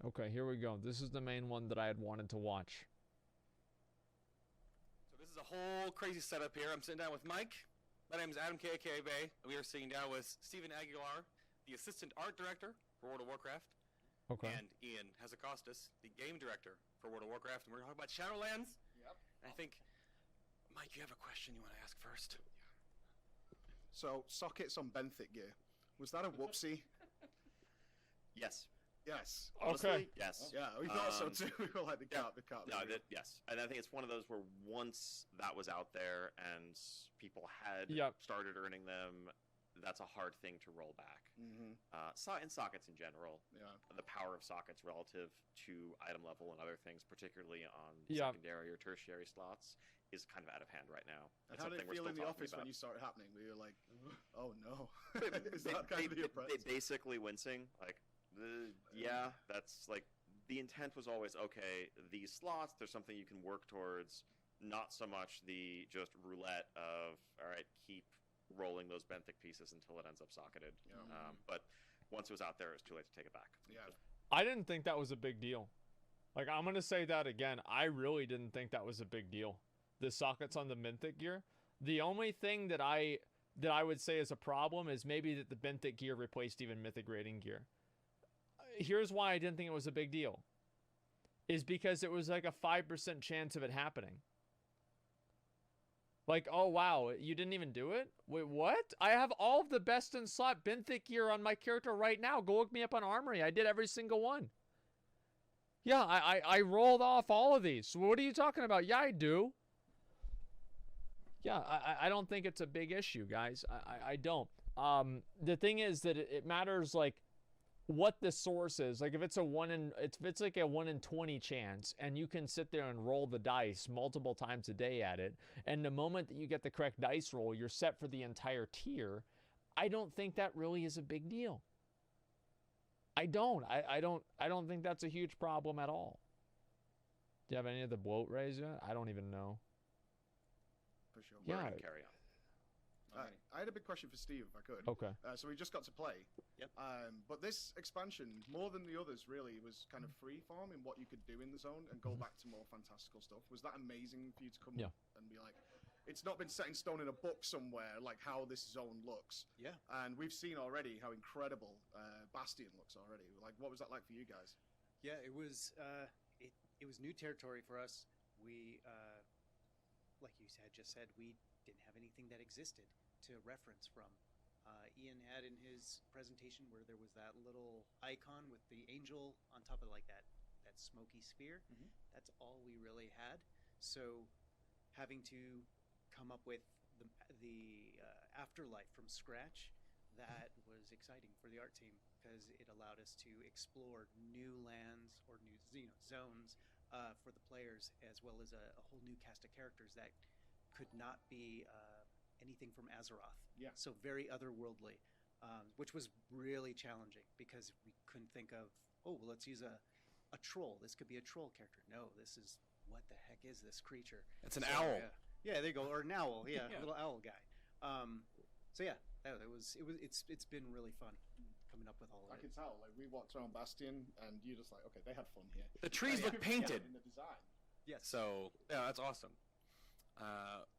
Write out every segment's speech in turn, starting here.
Okay, here we go. This is the main one that I had wanted to watch. So this is a whole crazy setup here. I'm sitting down with Mike. My name is Adam K.K. Bay. We are sitting down with Steven Aguilar, the assistant art director for World of Warcraft. Okay. And Ian Hazacostas, the game director for World of Warcraft. And we're going to talk about Shadowlands. Yep. And I think, Mike, you have a question you want to ask first. So, sockets on benthic gear. Was that a whoopsie? Yes. Yes. Honestly, Okay. yes. Yeah, we thought so too. We were like, the cat. No, yes. And I think it's one of those where once that was out there and people had started earning them, that's a hard thing to roll back. Mm-hmm. And sockets in general. Yeah. The power of sockets relative to item level and other things, particularly on secondary or tertiary slots, is kind of out of hand right now. And how did it feel in the office when you saw it happening? We were like, oh no. Is that kind of the approach? They basically wincing, like, yeah, that's like, the intent was always, okay, these slots, there's something you can work towards, not so much the just roulette of, all right, keep rolling those benthic pieces until it ends up socketed. Yeah. But once it was out there, it was too late to take it back. Yeah. I didn't think that was a big deal. Like, I'm going to say that again. I really didn't think that was a big deal. The sockets on the benthic gear. The only thing that I would say is a problem is maybe that the benthic gear replaced even mythic rating gear. Here's why I didn't think it was a big deal. Is because it was like a 5% chance of it happening. Like, oh wow, you didn't even do it? Wait, what? I have all of the best in slot benthic gear on my character right now. Go look me up on Armory. I did every single one. Yeah, I rolled off all of these. So what are you talking about? Yeah, I do. Yeah, I don't think it's a big issue, guys. I don't. The thing is that it matters, like, what the source is. Like, if it's like a 1 in 20 chance, and you can sit there and roll the dice multiple times a day at it, and the moment that you get the correct dice roll, you're set for the entire tier, I don't think that really is a big deal. I don't think that's a huge problem at all. Do you have any of the bloat rays yet? I don't even know. For sure. Yeah. Carry on. I had a big question for Steve, if I could. Okay. So we just got to play. Yep. But this expansion, more than the others, really, was kind of freeform in what you could do in the zone and go back to more fantastical stuff. Was that amazing for you to come and be like, it's not been set in stone in a book somewhere, like how this zone looks. Yeah. And we've seen already how incredible Bastion looks already. Like, what was that like for you guys? Yeah, it was it was new territory for us. We, like you just said, we didn't have anything that existed to reference from. Ian had in his presentation where there was that little icon with the angel on top of like that smoky sphere. Mm-hmm. That's all we really had. So having to come up with the afterlife from scratch, that was exciting for the art team because it allowed us to explore new lands or new zones for the players, as well as a whole new cast of characters that could not be anything from Azeroth. Yeah. So very otherworldly, which was really challenging because we couldn't think of, oh, well, let's use a troll. This could be a troll character. No, this is, what the heck is this creature? It's an owl. Yeah, there you go. Or an owl. Yeah, a little owl guy. So yeah, it's been really fun coming up with all of it. I can tell. Like, we walked around Bastion, and you're just like, okay, they had fun here. The trees look painted. In the design. Yes. So, yeah, that's awesome.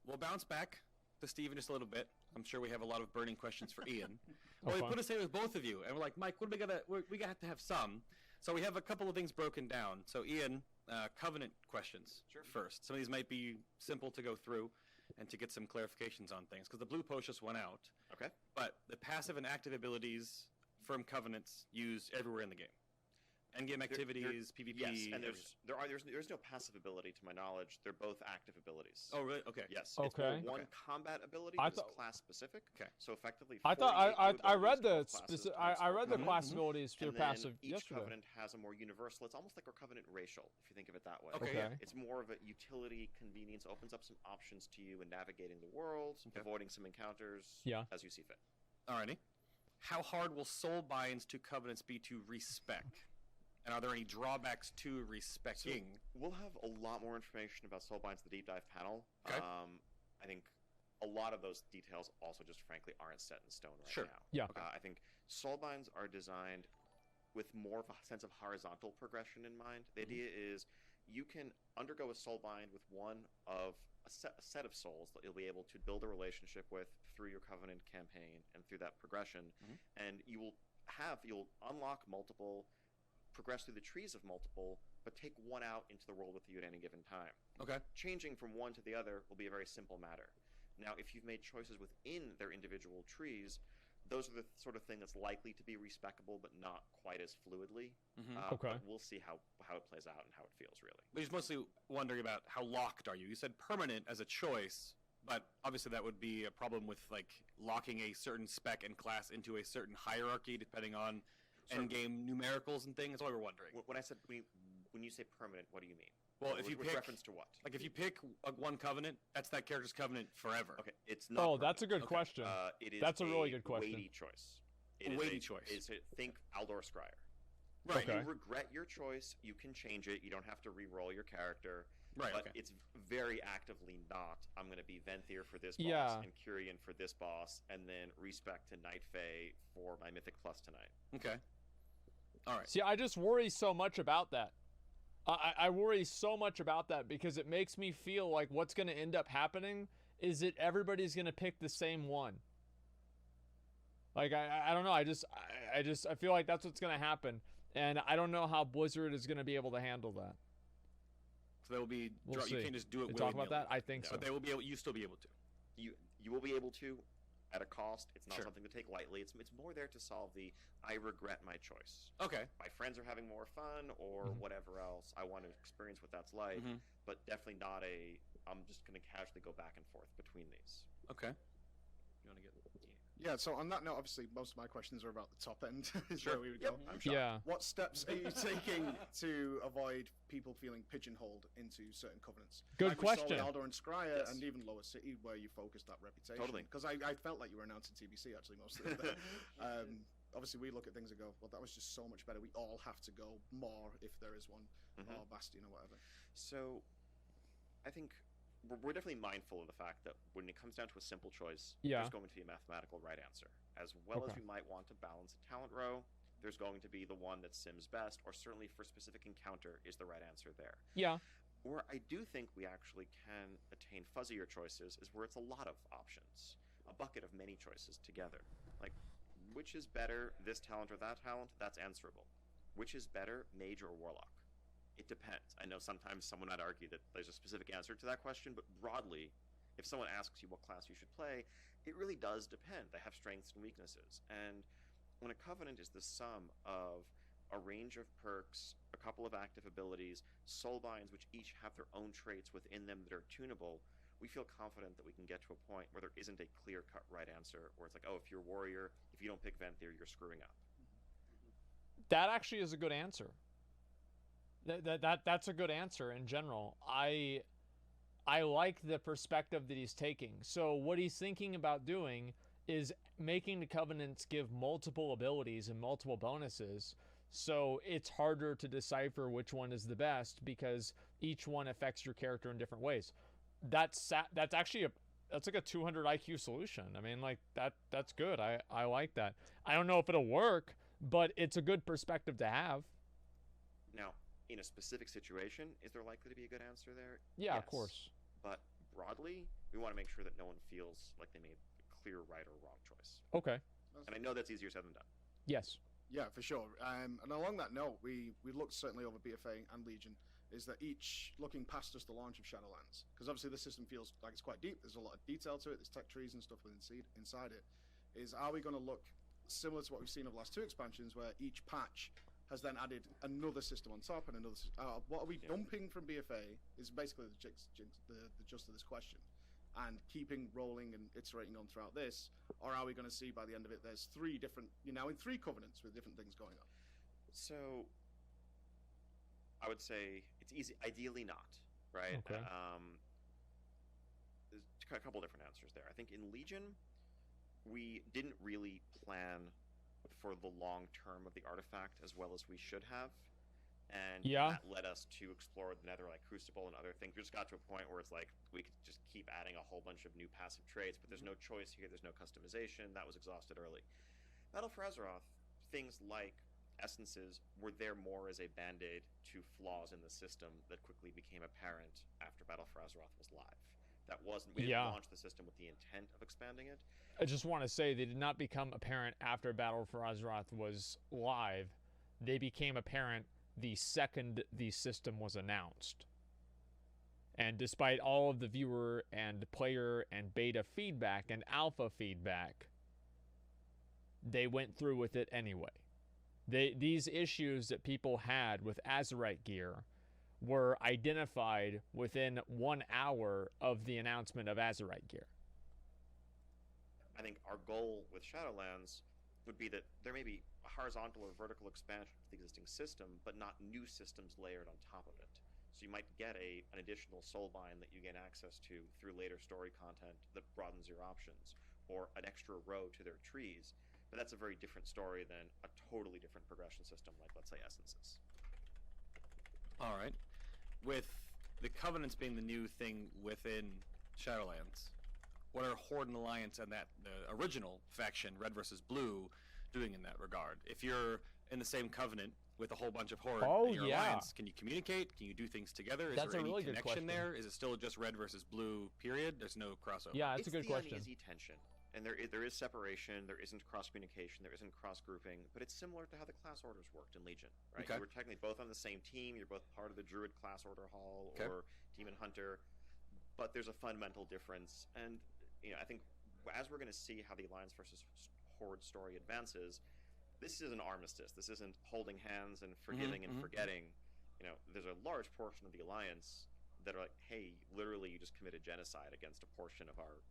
We'll bounce back to Steven just a little bit. I'm sure we have a lot of burning questions for Ian. Well, we put us in with both of you, and we're like, Mike, what are we gonna? We got to have some. So we have a couple of things broken down. So Ian, Covenant questions first. Some of these might be simple to go through and to get some clarifications on things, because the blue post just went out. Okay. But the passive and active abilities from Covenants used everywhere in the game. Endgame activities, PvP. Yes, and there's no passive ability to my knowledge. They're both active abilities. Oh, really? Okay. Yes. Okay. It's one combat ability I that's thought- class specific. Okay. So effectively, I thought I read the I read the class class abilities for and then passive each yesterday. covenant has a more universal. It's almost like a covenant racial, if you think of it that way. Okay. Okay. It's more of a utility, convenience, opens up some options to you in navigating the world, avoiding some encounters as you see fit. Alrighty. How hard will soul binds to Covenants be to respec? And are there any drawbacks to respecking? So we'll have a lot more information about Soulbinds in the deep dive panel. Okay. I think a lot of those details also just frankly aren't set in stone right now. Yeah. I think Soulbinds are designed with more of a sense of horizontal progression in mind. The idea is you can undergo a soulbind with one of a set of souls that you'll be able to build a relationship with through your Covenant campaign and through that progression, and you'll unlock multiple, progress through the trees of multiple, but take one out into the world with you at any given time. Okay. Changing from one to the other will be a very simple matter. Now, if you've made choices within their individual trees, those are the sort of thing that's likely to be respecable, but not quite as fluidly. Okay. But we'll see how it plays out and how it feels, really. But he's mostly wondering about how locked are you. You said permanent as a choice, but obviously that would be a problem with like locking a certain spec and class into a certain hierarchy depending on endgame numericals and things. That's why we're wondering. When I said when you say permanent, what do you mean? Well, if you with pick reference to what? Like if you pick one covenant, that's that character's covenant forever. Okay, it's not. Oh, that's a good Okay. question. It is That's a really good question. Weighty choice. A weighty choice. Think Aldor Scryer. Right. Okay. If you regret your choice, you can change it. You don't have to re-roll your character. Right. But Okay. it's very actively not, I'm going to be Venthyr for this boss Yeah. and Kyrian for this boss, and then respec to Night Fae for my Mythic Plus tonight. Okay. All right. See, I just worry so much about that. I worry so much about that because it makes me feel like what's going to end up happening is that everybody's going to pick the same one. Like, I don't know. I feel like that's what's going to happen. And I don't know how Blizzard is going to be able to handle that. So they will be. We'll you see. can't just do it. We talk about willy-nilly. that? I think so. But they will be able. You still be able to. You will be able to, at a cost. It's not Sure. something to take lightly. It's more there to solve the I regret my choice. Okay. My friends are having more fun or whatever else. I want to experience what that's like, but definitely not I'm just going to casually go back and forth between these. Okay. You want to get? Yeah, so on that note, obviously, most of my questions are about the top end, is Sure. where we would go. I'm sure. Yeah. What steps are you taking to avoid people feeling pigeonholed into certain covenants? Good like we saw question. with Aldor and Scryer, Yes. and even Lower City, where you focused that reputation. Totally. Because I felt like you were announcing TBC, actually, most of it. Obviously, we look at things and go, well, that was just so much better. We all have to go more if there is one, or Bastion or whatever. So, I think we're definitely mindful of the fact that when it comes down to a simple choice, Yeah. there's going to be a mathematical right answer. As well as Okay. we might want to balance a talent row, there's going to be the one that sims best, or certainly for a specific encounter is the right answer there. Yeah. Where I do think we actually can attain fuzzier choices is where it's a lot of options, a bucket of many choices together. Like, which is better, this talent or that talent? That's answerable. Which is better, mage or warlock? It depends. I know sometimes someone might argue that there's a specific answer to that question, but broadly, if someone asks you what class you should play, it really does depend. They have strengths and weaknesses. And when a covenant is the sum of a range of perks, a couple of active abilities, soulbinds which each have their own traits within them that are tunable, we feel confident that we can get to a point where there isn't a clear-cut right answer, where it's like, oh, if you're warrior, if you don't pick Venthyr, you're screwing up. That actually is a good answer. That's a good answer in general. I like the perspective that he's taking. So what he's thinking about doing is making the covenants give multiple abilities and multiple bonuses, so it's harder to decipher which one is the best because each one affects your character in different ways. That's actually that's like a 200 IQ solution. I mean, like that's good. I like that. I don't know if it'll work, but it's a good perspective to have. Now, in a specific situation, is there likely to be a good answer there? Yeah, Yes. of course. But broadly, we want to make sure that no one feels like they made a clear right or wrong choice. Okay. And I know that's easier said than done. Yes. Yeah, for sure. And along that note, we looked certainly over BFA and Legion, is that each looking past just the launch of Shadowlands, because obviously the system feels like it's quite deep. There's a lot of detail to it. There's tech trees and stuff inside it. Are we going to look similar to what we've seen of the last two expansions, where each patch has then added another system on top and another? What are we dumping from BFA is basically the gist of this question, and keeping rolling and iterating on throughout this, or are we going to see by the end of it there's three different, in three covenants with different things going on? So, I would say it's easy. Ideally, not. Right. Okay. There's a couple different answers there. I think in Legion, we didn't really plan for the long term of the artifact as well as we should have. And that led us to explore the Netherlight Crucible and other things. We just got to a point where it's like we could just keep adding a whole bunch of new passive traits, but there's no choice here, there's no customization. That was exhausted early. Battle for Azeroth, things like essences were there more as a band-aid to flaws in the system that quickly became apparent after Battle for Azeroth was live. That wasn't, we didn't launch the system with the intent of expanding it. I just want to say they did not become apparent after Battle for Azeroth was live. They became apparent the second the system was announced. And despite all of the viewer and player and beta feedback and alpha feedback, they went through with it anyway. These issues that people had with Azerite gear were identified within 1 hour of the announcement of Azerite gear. I think our goal with Shadowlands would be that there may be a horizontal or vertical expansion of the existing system, but not new systems layered on top of it. So you might get an additional soulbind that you gain access to through later story content that broadens your options, or an extra row to their trees. But that's a very different story than a totally different progression system, like, let's say, Essences. All right. With the Covenants being the new thing within Shadowlands, what are Horde and Alliance and the original faction, Red versus Blue, doing in that regard? If you're in the same Covenant with a whole bunch of Horde in your alliance, can you communicate? Can you do things together? Is That's there a any really good connection question. there? Is it still just Red versus Blue, period? There's no crossover? Yeah, it's a good question. It's the uneasy tension. And there is separation, there isn't cross-communication, there isn't cross-grouping, but it's similar to how the class orders worked in Legion, right? Okay. You were technically both on the same team, you're both part of the Druid class order hall or Demon Hunter, but there's a fundamental difference. And, I think as we're going to see how the Alliance versus Horde story advances, this is an armistice. This isn't holding hands and forgiving and forgetting. There's a large portion of the Alliance that are like, hey, literally you just committed genocide against a portion of our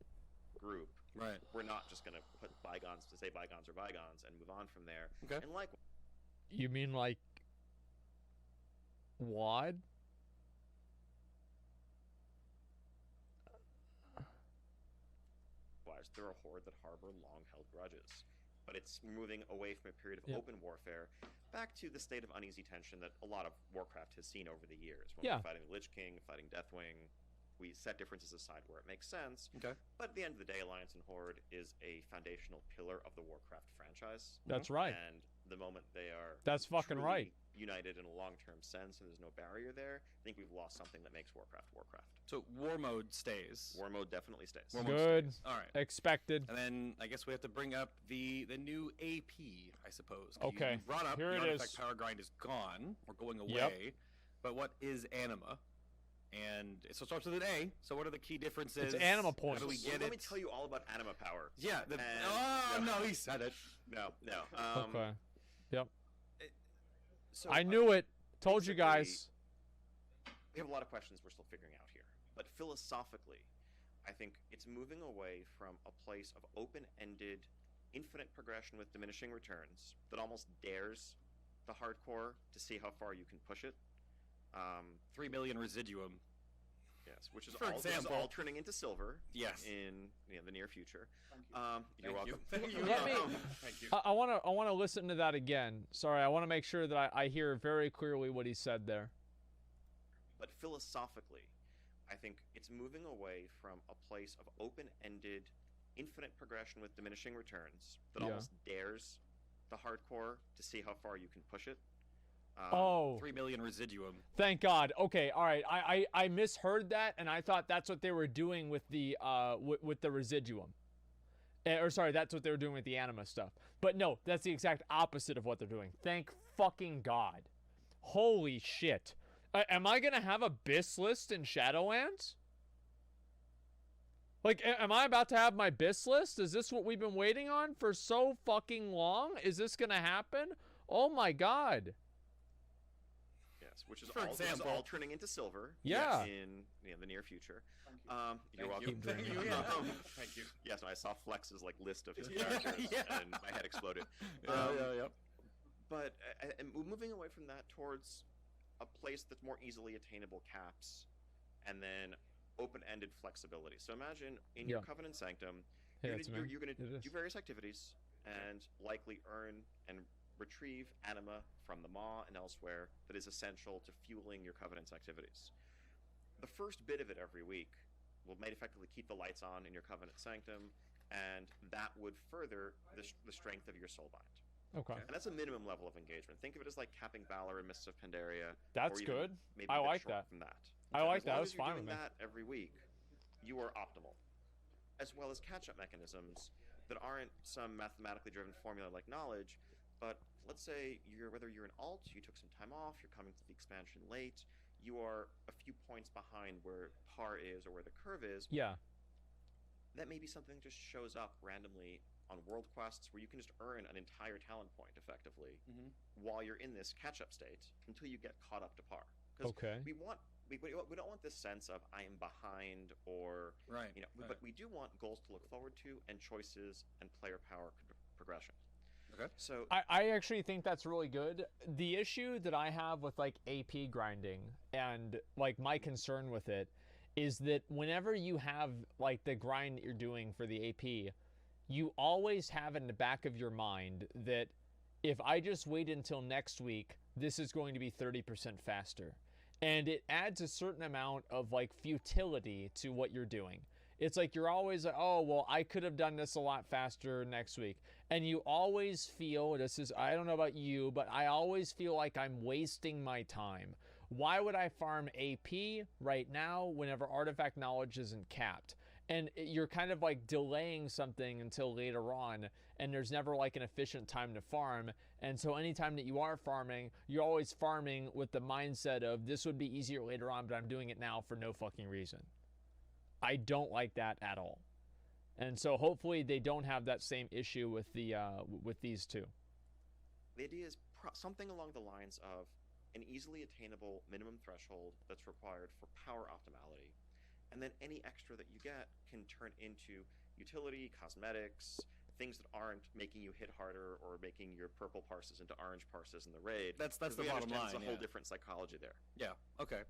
group. Right. We're not just going to put bygones to say bygones are bygones and move on from there. Okay. And likewise, You mean like WoD? there are a Horde that harbor long-held grudges. But it's moving away from a period of open warfare back to the state of uneasy tension that a lot of Warcraft has seen over the years. When we're fighting the Lich King, fighting Deathwing, we set differences aside where it makes sense. Okay. But at the end of the day, Alliance and Horde is a foundational pillar of the Warcraft franchise. That's right. And the moment they are That's fucking right. united in a long-term sense and there's no barrier there, I think we've lost something that makes Warcraft Warcraft. So War Mode stays. War Mode definitely stays. War Mode Good. stays. All right. Expected. And then I guess we have to bring up the new AP, I suppose. Okay. You brought up Here the it artifact is. power grind is gone or going away. But what is Anima? And so it starts with an A. So what are the key differences? It's Anima points. How do we get Let me tell you all about Anima power. Yeah. No, he said it. No. Okay. Yep. So, I knew it. Told you guys. We have a lot of questions we're still figuring out here. But philosophically, I think it's moving away from a place of open-ended, infinite progression with diminishing returns that almost dares the hardcore to see how far you can push it. 3 million residuum. Yes, which is For example. all turning into silver. Yes. In the near future. You're Thank welcome. you. Thank you. Let me- Thank you. I want to listen to that again. Sorry, I want to make sure that I hear very clearly what he said there. But philosophically, I think it's moving away from a place of open-ended, infinite progression with diminishing returns that almost dares the hardcore to see how far you can push it. 3 million residuum. Thank God. Okay, all right. I misheard that, and I thought that's what they were doing with the with the residuum. Or sorry, that's what they were doing with the Anima stuff. But no, that's the exact opposite of what they're doing. Thank fucking God. Holy shit. Am I gonna have a BIS list in Shadowlands? Like, am I about to have my BIS list? Is this what we've been waiting on for so fucking long? Is this gonna happen? Oh my God. Yes, which is For example. all turning into silver. Yeah. In the near future. You're Thank welcome. you. Thank you. Thank you. Yes, I saw Flex's list of his Yeah, characters, yeah. and my head exploded. Yeah. But and moving away from that towards a place that's more easily attainable caps, and then open-ended flexibility. So imagine in your Covenant Sanctum, Hey, you're going to It is. do various activities and likely earn and retrieve anima from the Maw and elsewhere that is essential to fueling your Covenant's activities. The first bit of it every week will effectively keep the lights on in your Covenant Sanctum, and that would further the strength of your Soulbind. Okay. And that's a minimum level of engagement. Think of it as like capping Valor and Mists of Pandaria. That's or even good. Maybe I a bit like short that. From that. I like As that. long I as was you're fine doing with me. that every week, you are optimal. As well as catch-up mechanisms that aren't some mathematically driven formula like knowledge, but let's say whether you're an alt, you took some time off, you're coming to the expansion late, you are a few points behind where par is or where the curve is. Yeah. That may be something that just shows up randomly on world quests where you can just earn an entire talent point effectively while you're in this catch-up state until you get caught up to par. Okay. We don't want this sense of I am behind or Right. but we do want goals to look forward to and choices and player power progression. Okay. So I actually think that's really good. The issue that I have with like AP grinding and like my concern with it is that whenever you have like the grind that you're doing for the AP, you always have in the back of your mind that if I just wait until next week, this is going to be 30% faster. And it adds a certain amount of like futility to what you're doing. It's like you're always like, oh, well, I could have done this a lot faster next week. And you always feel, I don't know about you, but I always feel like I'm wasting my time. Why would I farm AP right now whenever artifact knowledge isn't capped? And you're kind of like delaying something until later on, and there's never like an efficient time to farm. And so anytime that you are farming, you're always farming with the mindset of this would be easier later on, but I'm doing it now for no fucking reason. I don't like that at all. And so hopefully they don't have that same issue with these two. the idea is something along the lines of an easily attainable minimum threshold that's required for power optimality. And then any extra that you get can turn into utility, cosmetics, things that aren't making you hit harder or making your purple parses into orange parses in the raid. That's the bottom line. There's a whole different psychology there. Yeah. Okay.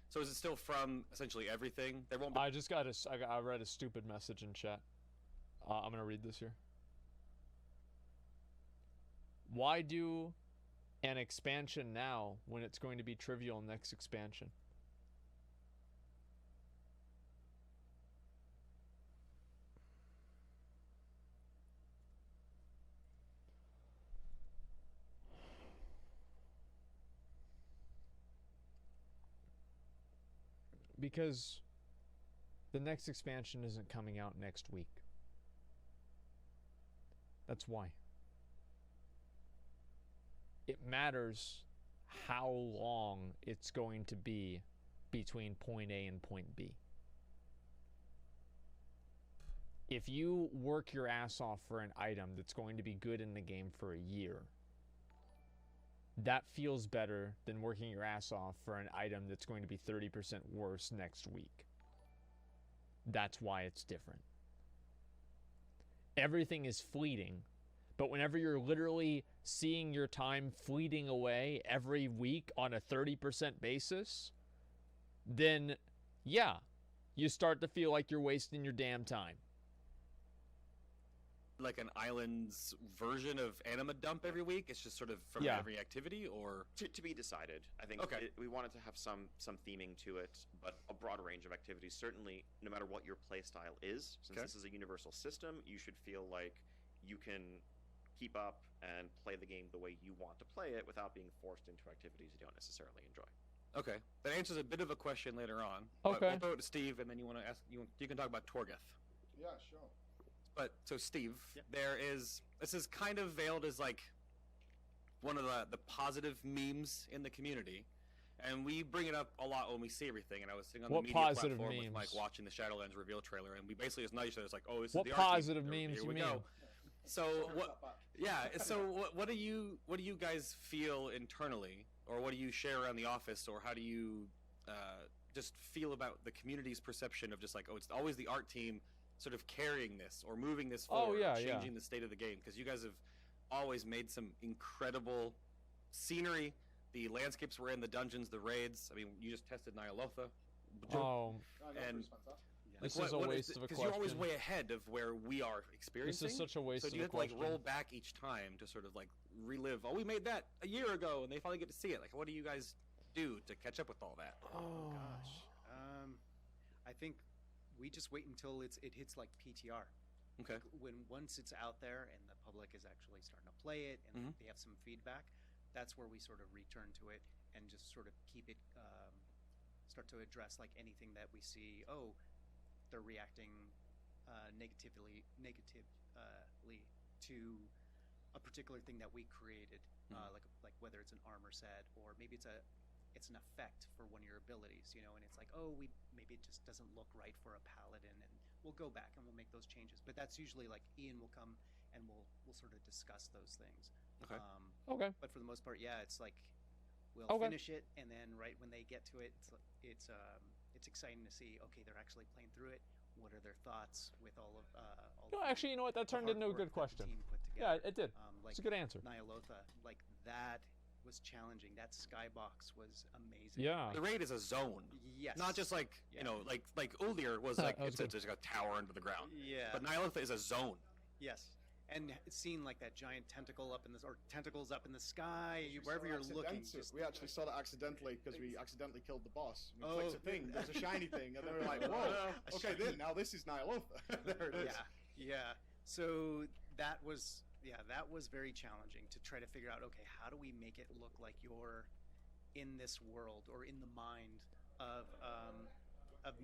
So is it still from essentially everything? There won't be. I read a stupid message in chat. I'm gonna read this here. Why do an expansion now when it's going to be trivial next expansion? Because the next expansion isn't coming out next week. That's why. It matters how long it's going to be between point A and point B. If you work your ass off for an item that's going to be good in the game for a year, that feels better than working your ass off for an item that's going to be 30% worse next week. That's why it's different. Everything is fleeting, but whenever you're literally seeing your time fleeting away every week on a 30% basis, then yeah, you start to feel like you're wasting your damn time. Like an island's version of Anima Dump every week? It's just sort of from every activity, or to be decided. I think we wanted to have some theming to it, but a broad range of activities. Certainly, no matter what your play style is, since this is a universal system, you should feel like you can keep up and play the game the way you want to play it without being forced into activities you don't necessarily enjoy. Okay, that answers a bit of a question later on. Okay, we'll throw it to Steve, and then you want to ask. You can talk about Torgeth. Yeah, sure. But so Steve, this is kind of veiled as like one of the positive memes in the community, and we bring it up a lot when we see everything. And I was sitting on the media platform with Mike watching the Shadowlands reveal trailer, and we basically just nudge each other. It's like, oh, this is the positive memes you mean? Go. So what? Yeah. So what do you guys feel internally, or what do you share around the office, or how do you just feel about the community's perception of just like, oh, it's always the art team sort of carrying this or moving this forward, changing the state of the game, because you guys have always made some incredible scenery. The landscapes were in, the dungeons, the raids. I mean, you just tested Nyalotha. And this is a waste of a question. Because you're always way ahead of where we are experiencing. This is such a waste of a question. So you have to like roll back each time to sort of like relive. Oh, we made that a year ago, and they finally get to see it. Like, what do you guys do to catch up with all that? Oh gosh, I think we just wait until it hits like PTR. Okay. Once it's out there and the public is actually starting to play it and they have some feedback, that's where we sort of return to it and just sort of keep it, start to address like anything that we see. Oh, they're reacting negatively to a particular thing that we created, like whether it's an armor set or maybe it's an effect for one of your abilities, you know, and it's like, oh, maybe it just doesn't look right for a paladin, and we'll go back and we'll make those changes. But that's usually like Ian will come and we'll sort of discuss those things. Okay. Okay. But for the most part, yeah, it's like we'll finish it, and then right when they get to it, it's exciting to see. Okay, they're actually playing through it. What are their thoughts with all of? No, actually, you know what? That turned into a good question. Yeah, it did. Like it's a good answer. Nyalotha, like that was challenging. That skybox was amazing. Yeah. The raid is a zone. Yes. Not just like you know, like Uldir was like it's just like a tower under the ground. Yeah. But Nyalotha is a zone. Yes. And seeing like that giant tentacle up in the, or tentacles up in the sky, wherever you're looking. We actually saw that accidentally because we accidentally killed the boss. We clicked a thing, there's a shiny thing, and then we're like, whoa, okay, now this is Nyalotha. There it is. Yeah. So that was very challenging to try to figure out, okay, how do we make it look like you're in this world or in the mind of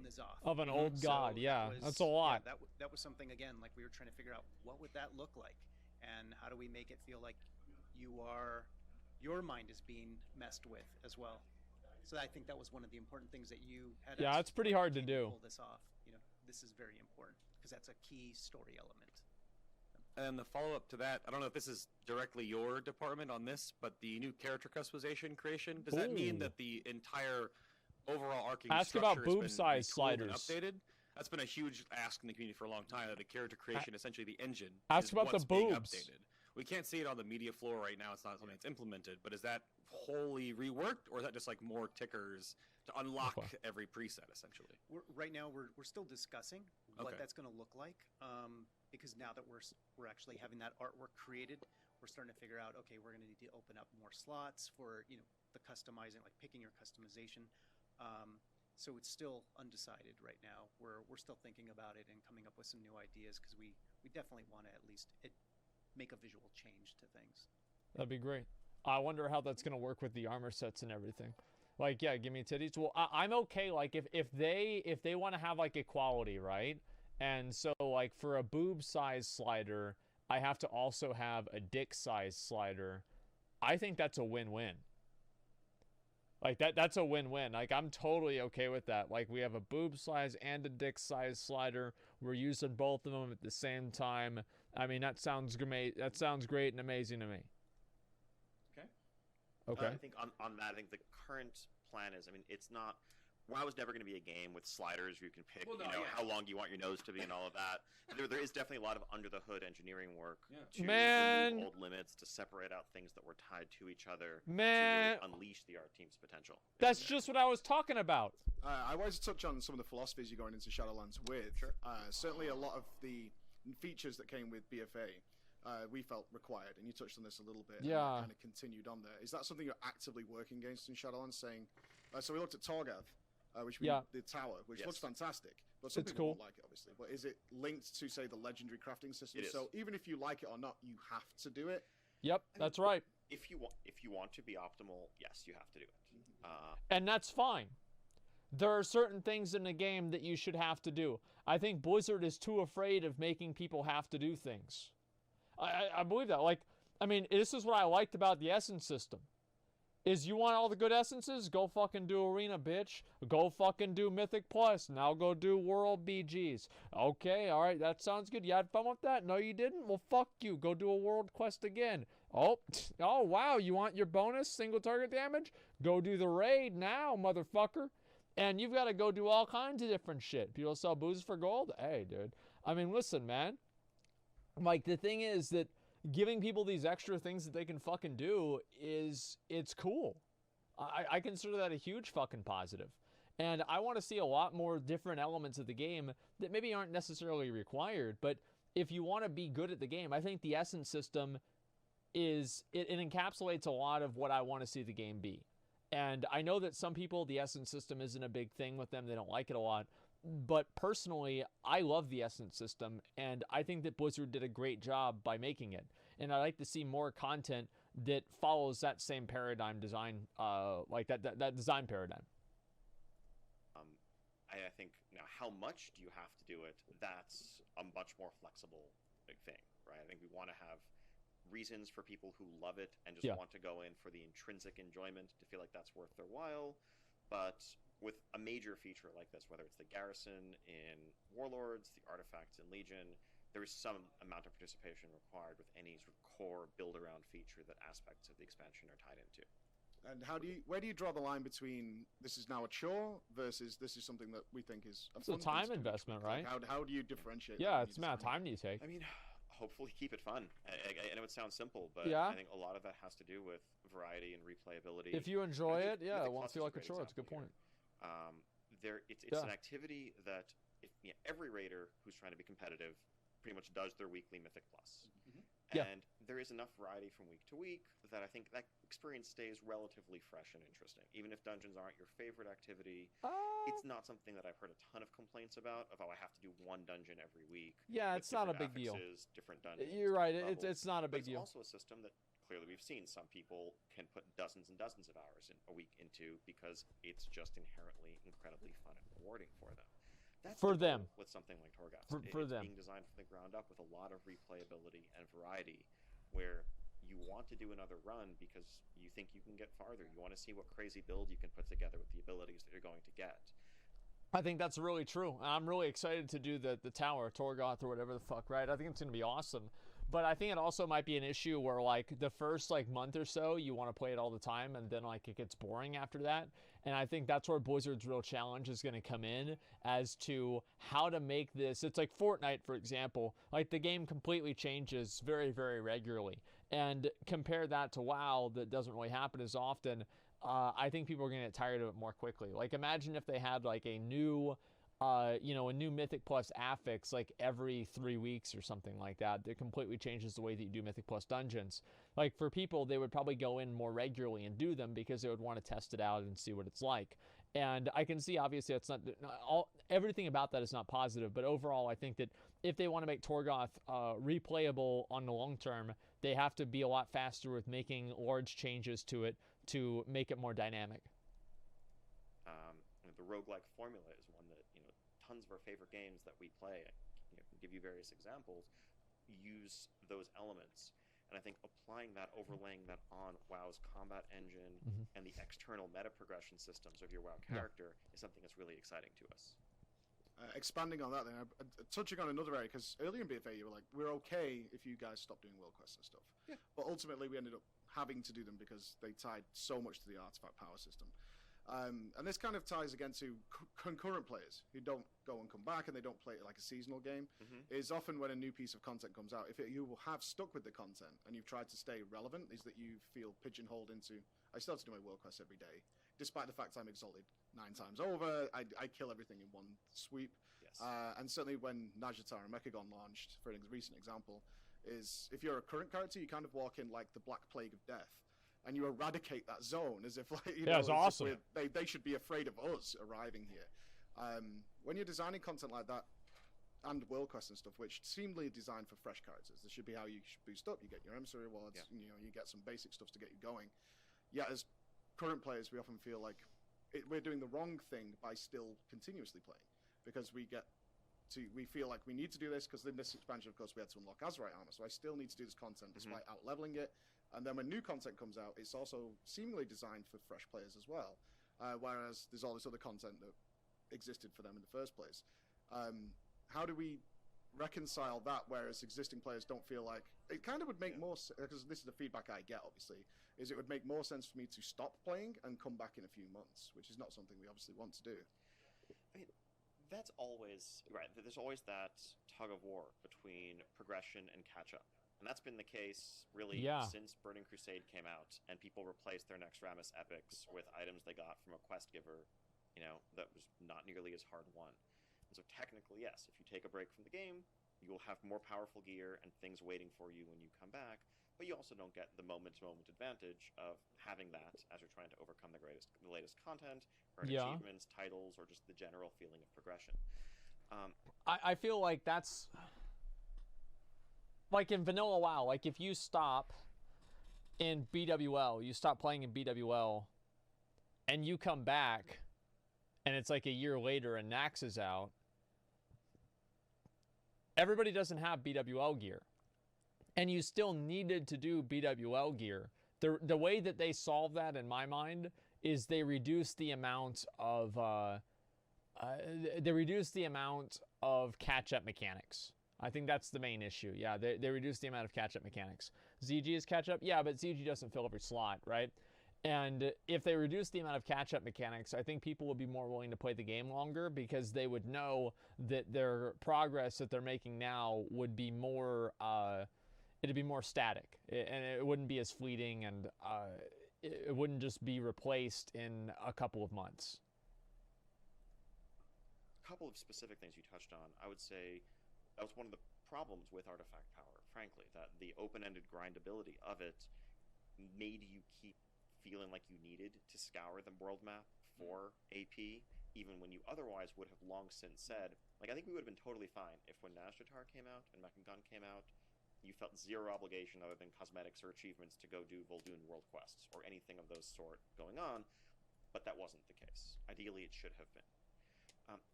N'Zoth. Of an old god, that's a lot. Yeah, that was something, again, like we were trying to figure out what would that look like, and how do we make it feel like your mind is being messed with as well. So I think that was one of the important things that you had. Yeah, it's pretty hard to do. Pull this off, you know, this is very important because that's a key story element. And the follow-up to that, I don't know if this is directly your department on this, but the new character customization creation, does that mean that the entire overall arcing structure about boob size sliders updated? That's been a huge ask in the community for a long time, that the character creation, essentially the engine, ask is about what's the being boobs. Updated. We can't see it on the media floor right now. It's not something that's implemented, but is that wholly reworked, or is that just like more tickers to unlock every preset, essentially? Right now, we're still discussing what that's going to look like, because now that we're actually having that artwork created, we're starting to figure out, okay, we're going to need to open up more slots for, you know, the customizing, like picking your customization. So it's still undecided right now. We're still thinking about it and coming up with some new ideas, because we definitely want to at least make a visual change to things. That'd be great. I wonder how that's gonna work with the armor sets and everything. Like, yeah, give me titties. Well, I'm okay. Like, if they want to have like equality, right? And so like for a boob size slider, I have to also have a dick size slider. I think that's a win-win. Like that's a win-win. Like I'm totally okay with that. Like we have a boob size and a dick size slider. We're using both of them at the same time. I mean, that sounds great. That sounds great and amazing to me. Okay. I think on that, I think the current plan is, I mean, it's not. WoW is never going to be a game with sliders where you can pick, how long you want your nose to be and all of that. There is definitely a lot of under-the-hood engineering work to remove old limits, to separate out things that were tied to each other, to really unleash the art team's potential. That's just what I was talking about. I wanted to touch on some of the philosophies you're going into Shadowlands with. Sure. Certainly a lot of the features that came with BFA we felt required, and you touched on this a little bit. Yeah. And kind of continued on there. Is that something you're actively working against in Shadowlands, saying... so we looked at Torgath, the tower, which looks fantastic, but some people won't like it, obviously. But is it linked to, say, the legendary crafting system? It is. So even if you like it or not, you have to do it. Yep, that's right. If you want to be optimal, yes, you have to do it. And that's fine. There are certain things in the game that you should have to do. I think Blizzard is too afraid of making people have to do things. I believe that. Like, I mean, this is what I liked about the Essence system. Is you want all the good essences? Go fucking do Arena, bitch. Go fucking do Mythic Plus. Now go do World BGs. Okay, all right, that sounds good. You had fun with that? No, you didn't? Well, fuck you. Go do a World Quest again. Oh, wow, you want your bonus single target damage? Go do the raid now, motherfucker. And you've got to go do all kinds of different shit. People sell booze for gold? Hey, dude. I mean, listen, man. Like, the thing is that giving people these extra things that they can fucking do it's cool. I consider that a huge fucking positive. And I want to see a lot more different elements of the game that maybe aren't necessarily required, but if you want to be good at the game, I think the Essence system it encapsulates a lot of what I want to see the game be. And I know that some people, the Essence system isn't a big thing with them. They don't like it a lot. But personally, I love the Essence system, and I think that Blizzard did a great job by making it. And I like to see more content that follows that same paradigm design, like that design paradigm. I think now, how much do you have to do it? That's a much more flexible thing, right? I think we want to have reasons for people who love it and just want to go in for the intrinsic enjoyment to feel like that's worth their while. But with a major feature like this, whether it's the garrison in Warlords, the artifacts in Legion, there is some amount of participation required with any sort of core build-around feature that aspects of the expansion are tied into. And where do you draw the line between this is now a chore versus this is something that we think is it's a time investment, right? Like how do you differentiate? Yeah, it's the amount of time do you take. I mean, hopefully keep it fun. I know it sounds simple, but I think a lot of that has to do with variety and replayability. If you enjoy it, it won't feel like a chore. It's a good point. It's an activity that every raider who's trying to be competitive pretty much does their weekly Mythic Plus. And there is enough variety from week to week that I think that experience stays relatively fresh and interesting. Even if dungeons aren't your favorite activity, it's not something that I've heard a ton of complaints about, of, I have to do one dungeon every week. Yeah, it's not a big deal. Different dungeons. You're right, it's not a big deal. It's also a system that clearly we've seen some people can put dozens and dozens of hours in a week into because it's just inherently incredibly fun and rewarding for them. That's for them with something like Torghast. For it's them being designed from the ground up with a lot of replayability and variety, where you want to do another run because you think you can get farther. You want to see what crazy build you can put together with the abilities that you're going to get. I think that's really true. I'm really excited to do the tower, Torgoth, or whatever the fuck, right? I think it's going to be awesome. But I think it also might be an issue where, like, the first, like, month or so, you want to play it all the time, and then, like, it gets boring after that. And I think that's where Blizzard's real challenge is going to come in as to how to make this. It's like Fortnite, for example. Like, the game completely changes very, very regularly. And compare that to WoW, that doesn't really happen as often. I think people are going to get tired of it more quickly. Like, imagine if they had, like, a new Mythic Plus affix like every 3 weeks or something like that. That completely changes the way that you do Mythic Plus dungeons. Like, for people, they would probably go in more regularly and do them because they would want to test it out and see what it's like. And I can see, obviously, it's not everything about that is not positive, but overall, I think that if they want to make Torgoth replayable on the long term, they have to be a lot faster with making large changes to it to make it more dynamic. The roguelike formula is one that tons of our favorite games that we play, give you various examples, use those elements. And I think applying that, overlaying that on WoW's combat engine and the external meta progression systems of your WoW character is something that's really exciting to us. Expanding on that then, touching on another area, because earlier in BFA you were like, we're okay if you guys stop doing world quests and stuff. Yeah. But ultimately we ended up having to do them because they tied so much to the artifact power system. And this kind of ties again to concurrent players who don't go and come back and they don't play it like a seasonal game. Is often when a new piece of content comes out, if you have stuck with the content and you've tried to stay relevant, is that you feel pigeonholed into, I still have to do my world quests every day, despite the fact I'm exalted 9 times over. I kill everything in one sweep. Yes. And certainly when Najjatar and Mechagon launched, for a recent example, is if you're a current character, you kind of walk in like the Black Plague of Death. And you eradicate that zone as if, like, it's awesome. They should be afraid of us arriving here. When you're designing content like that, and world quests and stuff, which seemingly designed for fresh characters, this should be how you should boost up. You get your emissary rewards, you get some basic stuff to get you going. Yet as current players, we often feel like we're doing the wrong thing by still continuously playing, because we feel like we need to do this because in this expansion, of course, we had to unlock Azerite armor, so I still need to do this content despite out-leveling it. And then when new content comes out, it's also seemingly designed for fresh players as well, whereas there's all this other content that existed for them in the first place. How do we reconcile that, whereas existing players don't feel like... It kind of would make more sense, because this is the feedback I get, obviously, is it would make more sense for me to stop playing and come back in a few months, which is not something we obviously want to do. I mean, that's always... Right, there's always that tug of war between progression and catch-up. And that's been the case, really, since Burning Crusade came out, and people replaced their next Rammus epics with items they got from a quest giver, that was not nearly as hard won. And so technically, yes, if you take a break from the game, you will have more powerful gear and things waiting for you when you come back, but you also don't get the moment-to-moment advantage of having that as you're trying to overcome the latest content, earn Yeah. achievements, titles, or just the general feeling of progression. I feel like that's like in vanilla WoW. Like if you stop in BWL, you stop playing in BWL, and you come back, and it's like a year later and Nax is out. Everybody doesn't have BWL gear, and you still needed to do BWL gear. The way that they solve that in my mind is they reduce the amount of catch-up mechanics. I think that's the main issue. Yeah, they reduce the amount of catch-up mechanics. ZG is catch-up? Yeah, but ZG doesn't fill every slot, right? And if they reduce the amount of catch-up mechanics, I think people would be more willing to play the game longer because they would know that their progress that they're making now would be more, it'd be more static, and it wouldn't be as fleeting, and it wouldn't just be replaced in a couple of months. A couple of specific things you touched on. I would say that was one of the problems with Artifact Power, frankly, that the open-ended grindability of it made you keep feeling like you needed to scour the world map for AP, even when you otherwise would have long since said, like, I think we would have been totally fine if when Nazjatar came out and Mechangon came out, you felt zero obligation other than cosmetics or achievements to go do Vol'dun world quests or anything of those sort going on, but that wasn't the case. Ideally, it should have been.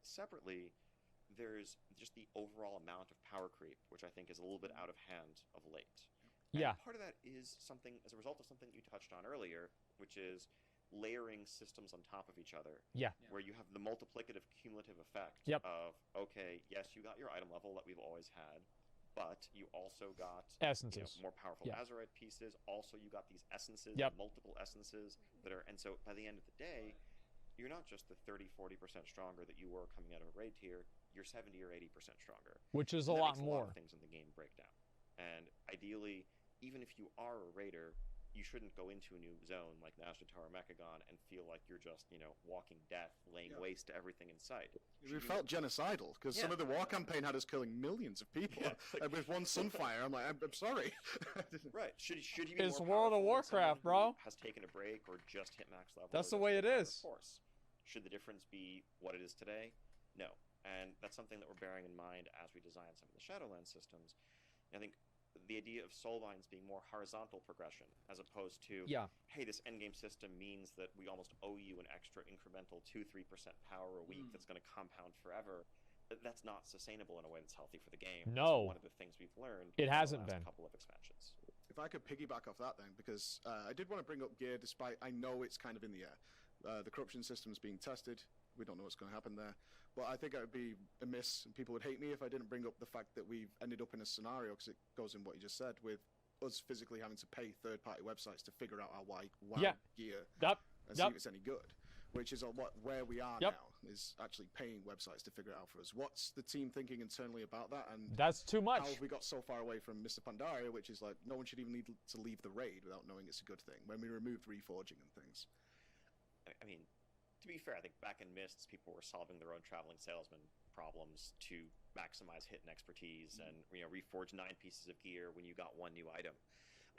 Separately, there's just the overall amount of power creep, which I think is a little bit out of hand of late. Yeah. And part of that is something, as a result of something you touched on earlier, which is layering systems on top of each other. Yeah. Where you have the multiplicative cumulative effect of, okay, yes, you got your item level that we've always had, but you also got essences, more powerful Azerite pieces. Also, you got these essences, multiple essences that are, and so by the end of the day, you're not just the 30-40% stronger that you were coming out of a raid tier, you're 70 or 80% stronger. Which is a lot more. A lot of things in the game break down. And ideally, even if you are a raider, you shouldn't go into a new zone like Nazjatar or Mechangon and feel like you're just, walking death, laying waste to everything in sight. We felt genocidal, because some of the war campaign had us killing millions of people. With one Sunfire, I'm like, I'm sorry. Right. Should you be It's more World of Warcraft, bro. Has taken a break or just hit max level? That's the way it is. Of course. Should the difference be what it is today? No. And that's something that we're bearing in mind as we design some of the Shadowlands systems. I think the idea of soulbinds being more horizontal progression as opposed to, hey, this endgame system means that we almost owe you an extra incremental 2-3% power a week that's going to compound forever. That's not sustainable in a way that's healthy for the game. No. That's one of the things we've learned. It hasn't been. A couple of expansions. If I could piggyback off that then, because I did want to bring up gear, despite I know it's kind of in the air. The corruption system's being tested. We don't know what's going to happen there. But I think it would be amiss, and people would hate me if I didn't bring up the fact that we've ended up in a scenario, because it goes in what you just said, with us physically having to pay third-party websites to figure out our WoW gear and see if it's any good. Which is where we are now, is actually paying websites to figure it out for us. What's the team thinking internally about that? And that's too much. How have we got so far away from Mr. Pandaria, which is like, no one should even need to leave the raid without knowing it's a good thing, when we removed reforging and things. I mean, to be fair, I think back in Mists, people were solving their own traveling salesman problems to maximize hit and expertise and, reforge 9 pieces of gear when you got one new item.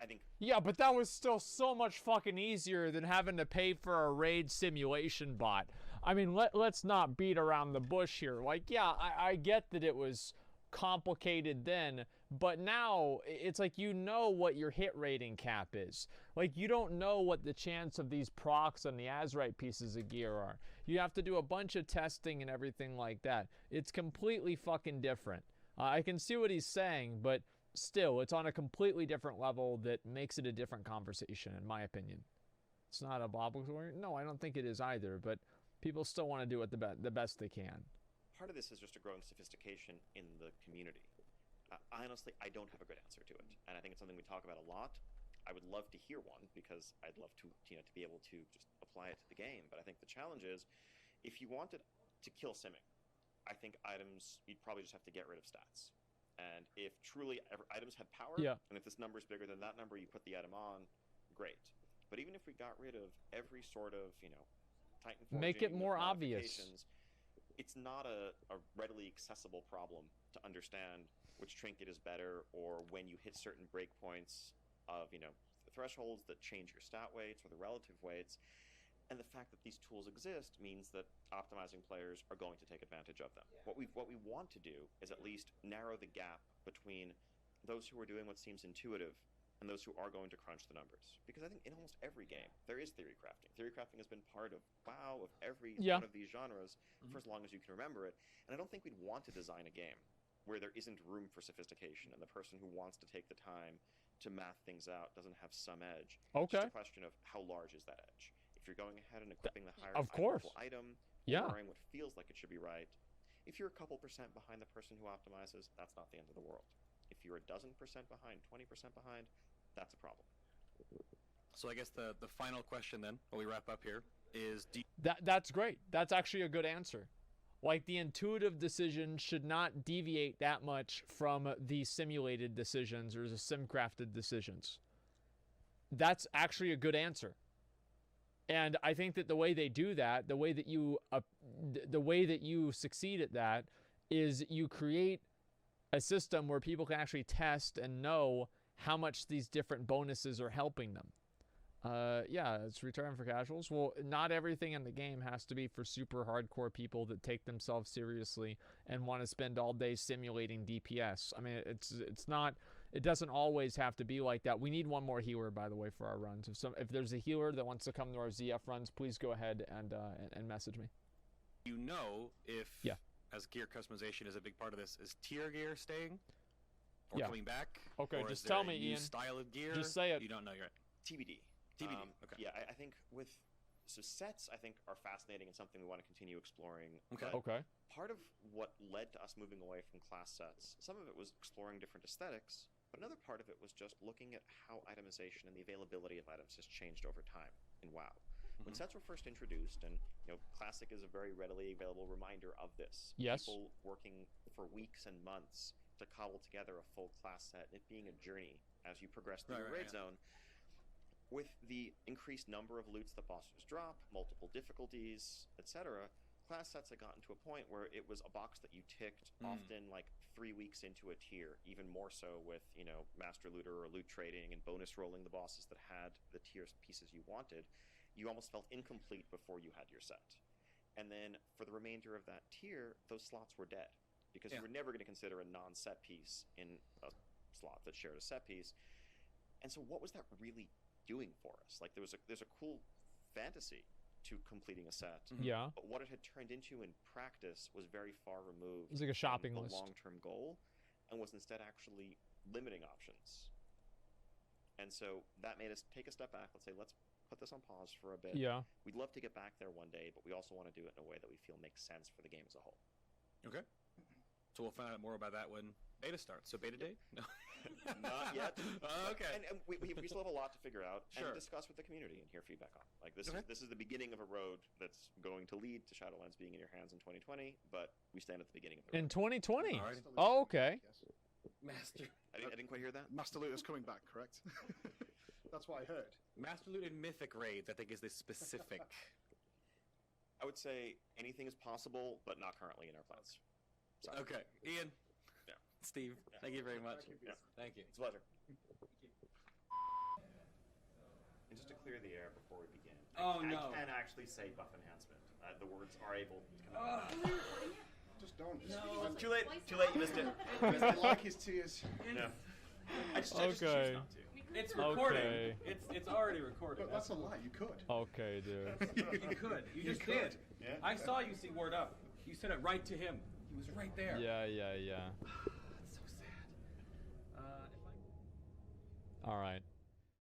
I think. Yeah, but that was still so much fucking easier than having to pay for a raid simulation bot. I mean, let's not beat around the bush here. Like, yeah, I get that it was complicated then, but now it's like what your hit rating cap is. Like, you don't know what the chance of these procs on the Azerite pieces of gear are. You have to do a bunch of testing and everything like that. It's completely fucking different. I can see what he's saying, but still, it's on a completely different level that makes it a different conversation, in my opinion. It's not obligatory. No, I don't think it is either, but people still want to do it the best they can. Part of this is just a growing sophistication in the community. Honestly, I don't have a good answer to it, and I think it's something we talk about a lot. I would love to hear one, because I'd love to be able to just apply it to the game. But I think the challenge is, if you wanted to kill simming, I think items, you'd probably just have to get rid of stats. And if truly items had power, and if this number is bigger than that number, you put the item on, great. But even if we got rid of every sort of, Titan forging, make it more obvious. It's not a readily accessible problem to understand which trinket is better, or when you hit certain breakpoints of, the thresholds that change your stat weights or the relative weights. And the fact that these tools exist means that optimizing players are going to take advantage of them. What we want to do is at least narrow the gap between those who are doing what seems intuitive and those who are going to crunch the numbers. Because I think in almost every game, there is theory crafting. Theory crafting has been part of WoW, of every one of these genres for as long as you can remember it. And I don't think we'd want to design a game where there isn't room for sophistication and the person who wants to take the time to math things out doesn't have some edge. It's just a question of how large is that edge. If you're going ahead and equipping the higher level item, wearing what feels like it should be right, if you're a couple percent behind the person who optimizes, that's not the end of the world. If you're a dozen percent behind, 20% behind, that's a problem. So I guess the final question then, while we wrap up here, is that's great. That's actually a good answer. Like, the intuitive decision should not deviate that much from the simulated decisions or the sim-crafted decisions. That's actually a good answer. And I think that the way they do that, the way that you succeed at that, is you create a system where people can actually test and know how much these different bonuses are helping them. Yeah, it's return for casuals. Well, not everything in the game has to be for super hardcore people that take themselves seriously and want to spend all day simulating DPS. I mean, it's not. It doesn't always have to be like that. We need one more healer, by the way, for our runs. If there's a healer that wants to come to our ZF runs, please go ahead and message me. You know, if as gear customization is a big part of this, is tier gear staying or coming back? Okay, or just is tell there a me, new Ian. Style of gear. Just say it. You don't know yet. TBD. TBD. Okay. Yeah, I think sets, I think, are fascinating and something we want to continue exploring. Okay. Okay. Part of what led to us moving away from class sets, some of it was exploring different aesthetics, but another part of it was just looking at how itemization and the availability of items has changed over time in WoW. When sets were first introduced, and Classic is a very readily available reminder of this. Yes. People working for weeks and months to cobble together a full class set, it being a journey as you progress through the raid zone. With the increased number of loots that bosses drop, multiple difficulties, etc., class sets had gotten to a point where it was a box that you ticked often like 3 weeks into a tier, even more so with, Master Looter or loot trading and bonus rolling the bosses that had the tier pieces you wanted. You almost felt incomplete before you had your set. And then for the remainder of that tier, those slots were dead because you were never going to consider a non-set piece in a slot that shared a set piece. And so what was that really doing for us? Like, there's a cool fantasy to completing a set. Yeah. But what it had turned into in practice was very far removed. It's like a shopping from list. The long-term goal, and was instead actually limiting options. And so that made us take a step back. Let's say, let's put this on pause for a bit. Yeah. We'd love to get back there one day, but we also want to do it in a way that we feel makes sense for the game as a whole. Okay. So we'll find out more about that when beta starts. So beta day? No. Not yet. Okay. And we still have a lot to figure out and Sure. discuss with the community and hear feedback on. Like, this is the beginning of a road that's going to lead to Shadowlands being in your hands in 2020, but we stand at the beginning of the road. In 2020. All right. Oh, okay. Master I didn't quite hear that. Master Looter's coming back, correct? That's what I heard. Master Loot and Mythic raids, I think, is the specific. I would say anything is possible, but not currently in our plans. Sorry. Okay. Ian. Yeah. Steve, thank you very much. Thank you. It's a pleasure. And just to clear the air before we begin, I can actually say buff enhancement. The words are able to come out. Just don't. No. Too late. Too late. You missed it. I like his tears. No. I just choose Okay. not to. It's recording. Okay. It's already recorded. But that's a lie. You could. Okay, dude. You could. You just did. Yeah. I saw you see word up. You said it right to him. He was right there. Yeah. That's so sad. All right.